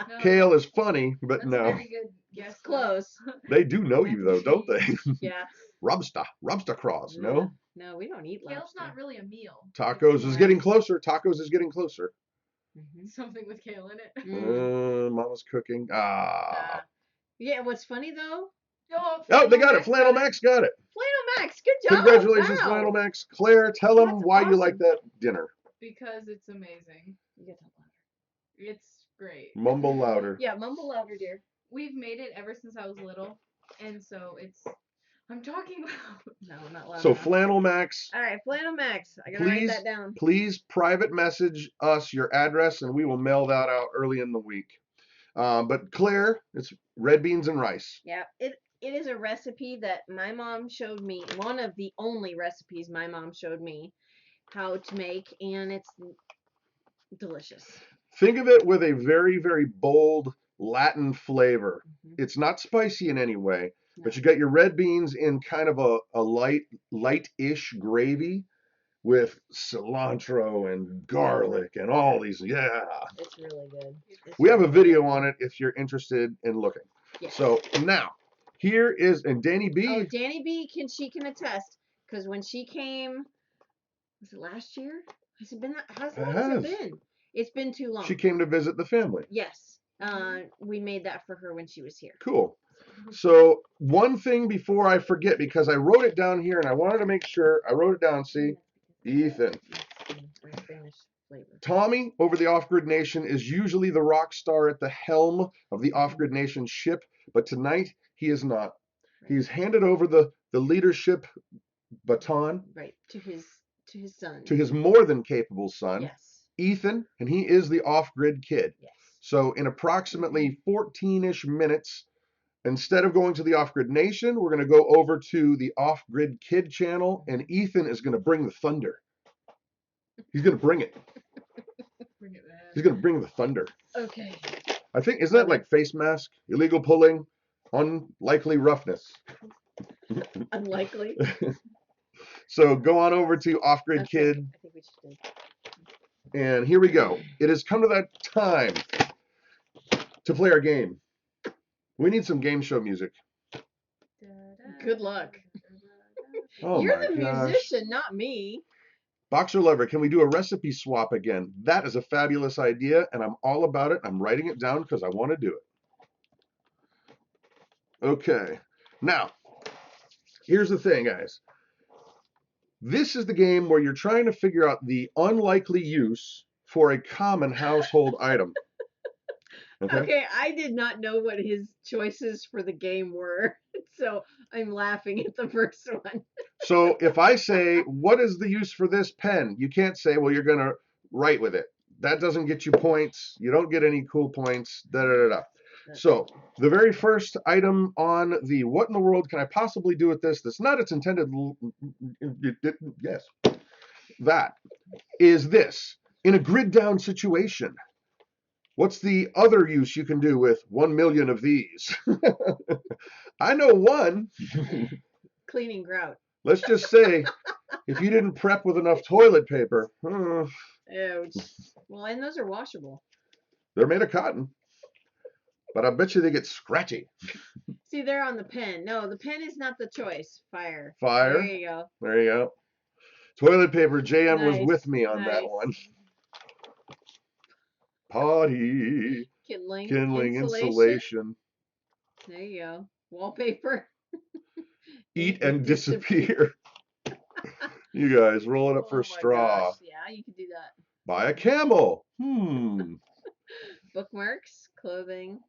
No, Kale is funny, but that's no. a very good guess. It's close. They do know you, though, don't they? Yeah. Robster Cross, no? No, we don't eat Kale's lobster. not really a meal. Tacos It's is more getting closer. Tacos is getting closer. something with kale in it. Mama's cooking. Ah. Yeah, what's funny though? Oh, they got it. Flannel Max got it. Flannel Max, good job. Congratulations, Wow. Flannel Max. Claire, tell them That's why you like awesome. that dinner. Because it's amazing. You get that louder. It's great. Mumble louder. Yeah, mumble louder, dear. We've made it ever since I was little, and so it's. I'm talking loud. No, not loud So enough. Flannel Max, All right, Flannel Max. I gotta write that down. please private message us your address, and we will mail that out early in the week. But Claire, it's red beans and rice. Yeah, it is a recipe that my mom showed me. One of the only recipes my mom showed me how to make, and it's delicious. Think of it with a very, very bold Latin flavor. It's not spicy in any way, but you got your red beans in kind of a light-ish gravy with cilantro and garlic and all these. Yeah. It's really good. We have a video on it if you're interested in looking. Yeah. So now, here is, and Danny B. Oh, Danny B. can attest, because when she came, was it last year? Has it been that? How long has it been? It's been too long. She came to visit the family. Yes. We made that for her when she was here. Cool. So one thing before I forget, because I wrote it down here and I wanted to make sure I wrote it down. See, Ethan. Tommy over the Off-Grid Nation is usually the rock star at the helm of the Off-Grid Nation ship, but tonight he is not. He's handed over the leadership baton to his son. To his more than capable son. Yes. Ethan, and he is the Off-Grid kid. Yes. So in approximately 14-ish minutes, instead of going to the Off-Grid Nation, we're going to go over to the Off-Grid Kid channel, and Ethan is going to bring the thunder. He's going to bring it. Bring it back. He's going to bring the thunder. Okay. I think, isn't that like face mask? Illegal pulling, unlikely roughness. Unlikely. So go on over to Off-Grid Kid. I think we should. And here we go. It has come to that time to play our game. We need some game show music. Good luck. Oh You're my the gosh. musician, not me. Boxer Lover, can we do a recipe swap again? That is a fabulous idea, and I'm all about it. I'm writing it down because I want to do it. Okay. Now, here's the thing, guys. This is the game where you're trying to figure out the unlikely use for a common household item. Okay, I did not know what his choices for the game were, so I'm laughing at the first one. So if I say, what is the use for this pen? You can't say, well, you're going to write with it. That doesn't get you points. You don't get any cool points. Da, da, da, da. So the very first item on the what in the world can I possibly do with this that's not its intended, yes, that is this. In a grid down situation, what's the other use you can do with 1 million of these? I know one. Cleaning grout. Let's just say, if you didn't prep with enough toilet paper, Ouch. Well, and those are washable. they're made of cotton. But I bet you they get scratchy. See, they're on the pen. No, the pen is not the choice. Fire. Fire. There you go. There you go. Toilet paper. JN was Nice, with me on that nice. one. Potty. Kindling. Kindling. Insulation. Insulation. There you go. Wallpaper. Eat and disappear. You guys, roll it up for a Oh my straw. gosh. Yeah, you could do that. Buy a camel. Bookmarks, clothing.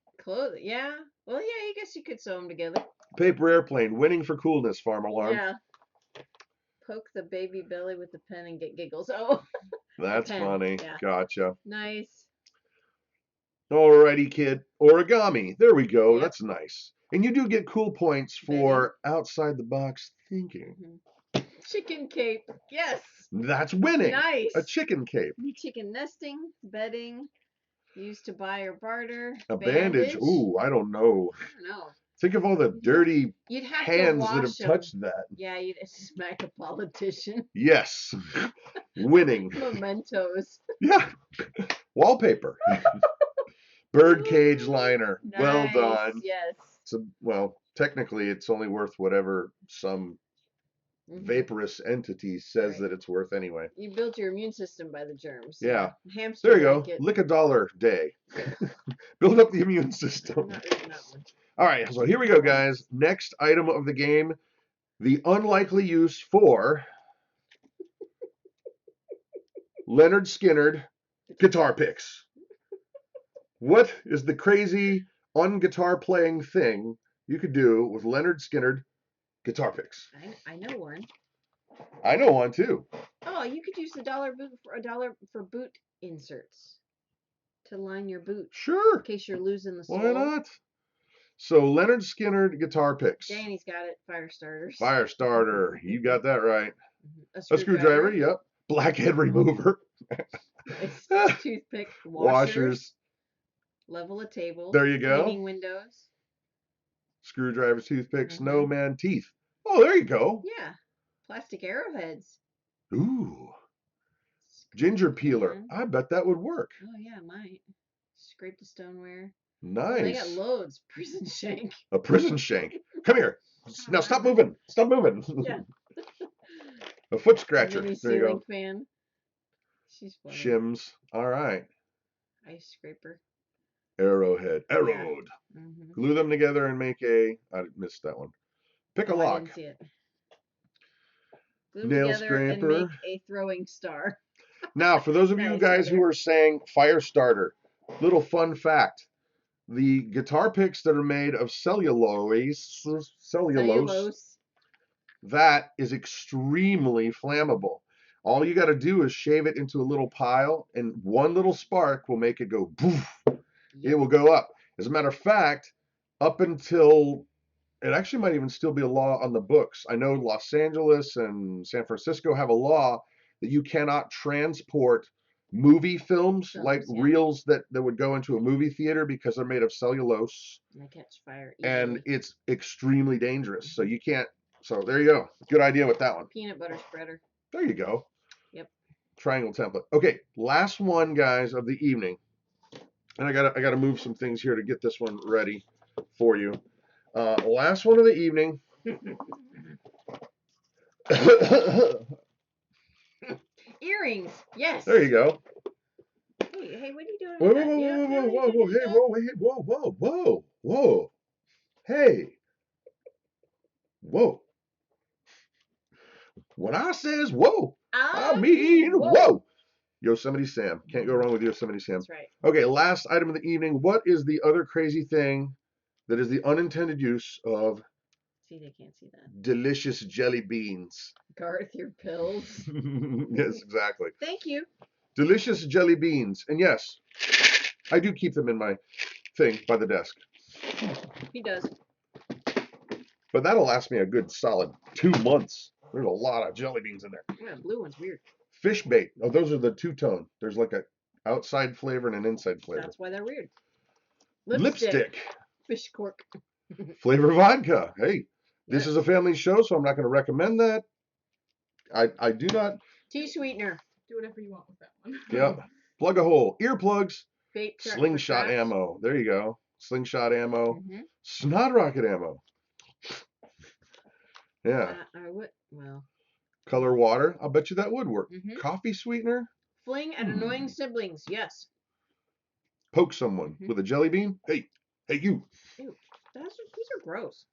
Yeah. Well, yeah, I guess you could sew them together. Paper airplane. Winning for coolness. Farm alarm. Yeah. Poke the baby belly with the pen and get giggles. Oh. That's pen, funny. yeah. Gotcha. Nice. Alrighty, kid. Origami. There we go. Yep. That's nice. And you do get cool points for outside the box thinking. Chicken cape. Yes. That's winning. Nice. A chicken cape. Chicken nesting, bedding, used to buy or barter. A bandage. Ooh, I don't know. I don't know. Think of all the dirty You'd have hands to that wash have touched that. Yeah, you'd smack a politician. Yes. Winning. Mementos. Yeah. Wallpaper. Bird cage liner. Nice. Well done. Yes. So, well, technically it's only worth whatever some vaporous entity says that it's worth anyway. You build your immune system by the germs. Yeah. Hamster There you go. blanket. Lick $1 day. Build up the immune system. I'm not reading that one. All right, so here we go, guys. Next item of the game, the unlikely use for Leonard Skinner guitar picks. What is the crazy un-guitar playing thing you could do with Leonard Skinner guitar picks? I know one. I know one too. Oh, you could use $1 for boot inserts to line your boot. Sure. In case you're losing the sole. Why not? So Leonard Skinner guitar picks. Danny's got it. Fire starters. Fire starter. You got that right. A A screwdriver. Yep. Blackhead remover. Toothpick. Washers. Level a table. There you go. Cleaning windows. Screwdriver, toothpick, snowman, teeth. Oh, there you go. Yeah. Plastic arrowheads. Ooh. Ginger peeler. I bet that would work. Oh, yeah, it might. Scrape the stoneware. Nice. Oh, they got loads. Prison shank. A prison shank. Come here. Now stop moving. Stop moving. Yeah. A foot scratcher. Mini There you ceiling go. fan. She's funny. Shims. All right. Ice scraper. Arrowhead. Arrowed. Glue them together and make a. I missed that one. Pick a lock. I didn't see it. Glue Nail together scraper. and make a throwing star. Now, for those of you guys who are saying fire starter, little fun fact. The guitar picks that are made of cellulose, that is extremely flammable. All you got to do is shave it into a little pile, and one little spark will make it go poof. It will go up. As a matter of fact, up until, it actually might even still be a law on the books. I know Los Angeles and San Francisco have a law that you cannot transport movie films like reels that would go into a movie theater because they're made of cellulose. And they catch fire easily. And it's extremely dangerous. So you can't. So there you go. Good idea with that one. Peanut butter spreader. There you go. Yep. Triangle template. Okay, last one, guys, of the evening. And I gotta move some things here to get this one ready for you. Last one of the evening. Earrings. Yes. There you go. Hey, what are you doing? Whoa, whoa. Hey. Whoa. When I says whoa, I mean whoa. Yosemite Sam. Can't go wrong with Yosemite Sam. That's right. Okay, last item of the evening. What is the other crazy thing that is the unintended use of See, they can't see that. delicious jelly beans? Garth, your pills. Yes, exactly. Thank you. Delicious jelly beans. And yes, I do keep them in my thing by the desk. He does. But that'll last me a good solid 2 months. There's a lot of jelly beans in there. Yeah, blue one's weird. Fish bait. Oh, those are the two-tone. There's like a outside flavor and an inside flavor. That's why they're weird. Lipstick. Fish cork. Flavor vodka. Hey, this is a family show, so I'm not going to recommend that. I do not. Tea sweetener. Do whatever you want with that one. Yeah. Plug a hole. Earplugs. Bait trap for Slingshot traps. ammo. There you go. slingshot ammo, Mhm. snot rocket ammo. Yeah. I would. Well. Color water. I'll bet you that would work. Mhm. Coffee sweetener. Fling at annoying siblings. Yes. Poke someone with a jelly bean. Hey, you. Ew. These are gross.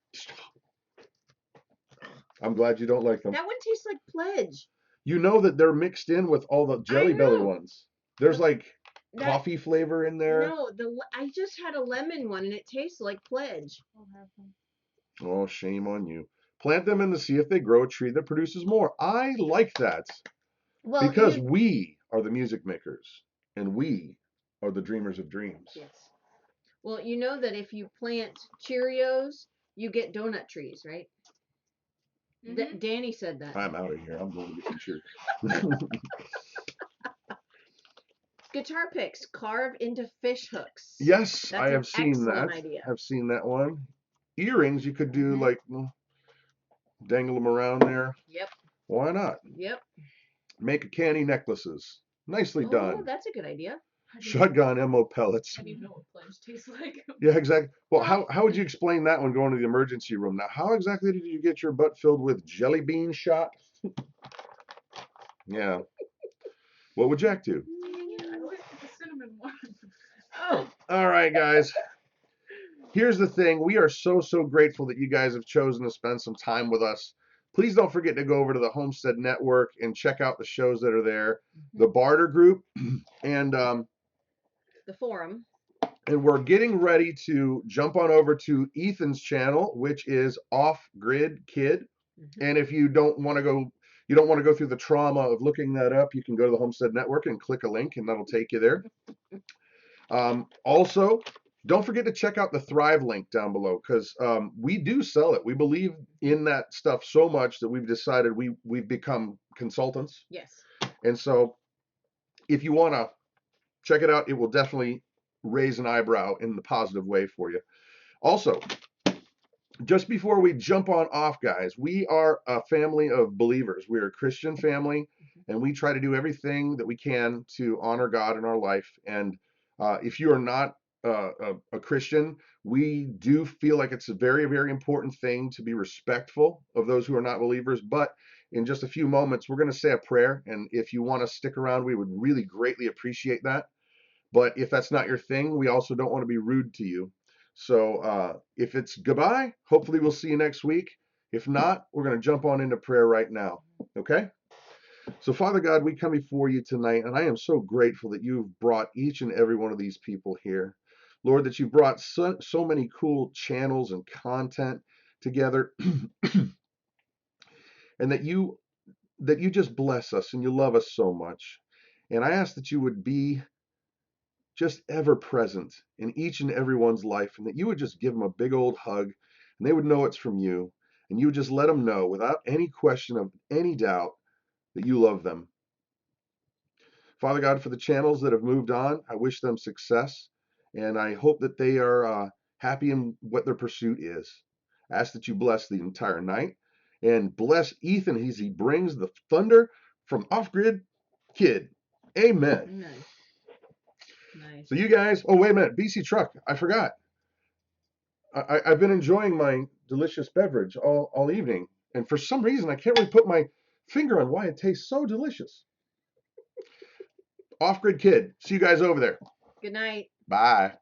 I'm glad you don't like them. That one tastes like Pledge. You know that they're mixed in with all the Jelly Belly know. ones. There's like That- coffee flavor in there. No, I just had a lemon one and it tastes like Pledge. I'll have them. Oh, shame on you. Plant them in the sea if they grow a tree that produces more. I like that Well, because we are the music makers and we are the dreamers of dreams. Yes. Well, you know that if you plant Cheerios, you get donut trees, right? Danny said that. I'm out of here. I'm going to get some Cheerios. Guitar picks carve into fish hooks. Yes, That's I have seen that. Idea. I've seen that one. Earrings, you could do like dangle them around there. Yep. Why not? Yep. Make a candy necklaces. Nicely done. Oh, that's a good idea. Shotgun ammo pellets. I don't even know what Pledge tastes like. Yeah, exactly. Well, how would you explain that when going to the emergency room? Now, how exactly did you get your butt filled with jelly bean shot? Yeah. What would Jack do? I always get the cinnamon one. Oh. All right, guys. Here's the thing. We are so grateful that you guys have chosen to spend some time with us. Please don't forget to go over to the Homestead Network and check out the shows that are there, the barter group, and the forum. And we're getting ready to jump on over to Ethan's channel, which is Off Grid Kid. And if you don't want to go through the trauma of looking that up, you can go to the Homestead Network and click a link, and that'll take you there. Also, don't forget to check out the Thrive link down below, because we do sell it. We believe in that stuff so much that we've decided we've become consultants. Yes. And so if you want to check it out, it will definitely raise an eyebrow in the positive way for you. Also, just before we jump on off, guys, we are a family of believers. We are a Christian family, and we try to do everything that we can to honor God in our life. And if you are not a Christian, we do feel like it's a very important thing to be respectful of those who are not believers. But in just a few moments, we're going to say a prayer, and if you want to stick around, we would really greatly appreciate that. But if that's not your thing, we also don't want to be rude to you. So if it's goodbye, hopefully we'll see you next week. If not, we're going to jump on into prayer right now. Okay? So Father God, we come before you tonight, and I am so grateful that you've brought each and every one of these people here. Lord, that you've brought so many cool channels and content together, and that you just bless us and you love us so much. And I ask that you would be just ever present in each and everyone's life, and that you would just give them a big old hug, and they would know it's from you, and you would just let them know without any question of any doubt that you love them. Father God, for the channels that have moved on, I wish them success, and I hope that they are happy in what their pursuit is. I ask that you bless the entire night, and bless Ethan as he brings the thunder from Off Grid Kid. Amen. Nice. So you guys, oh wait a minute, BC Truck, I forgot. I've been enjoying my delicious beverage all evening, and for some reason I can't really put my finger on why it tastes so delicious. Off Grid Kid, see you guys over there. Good night. Bye.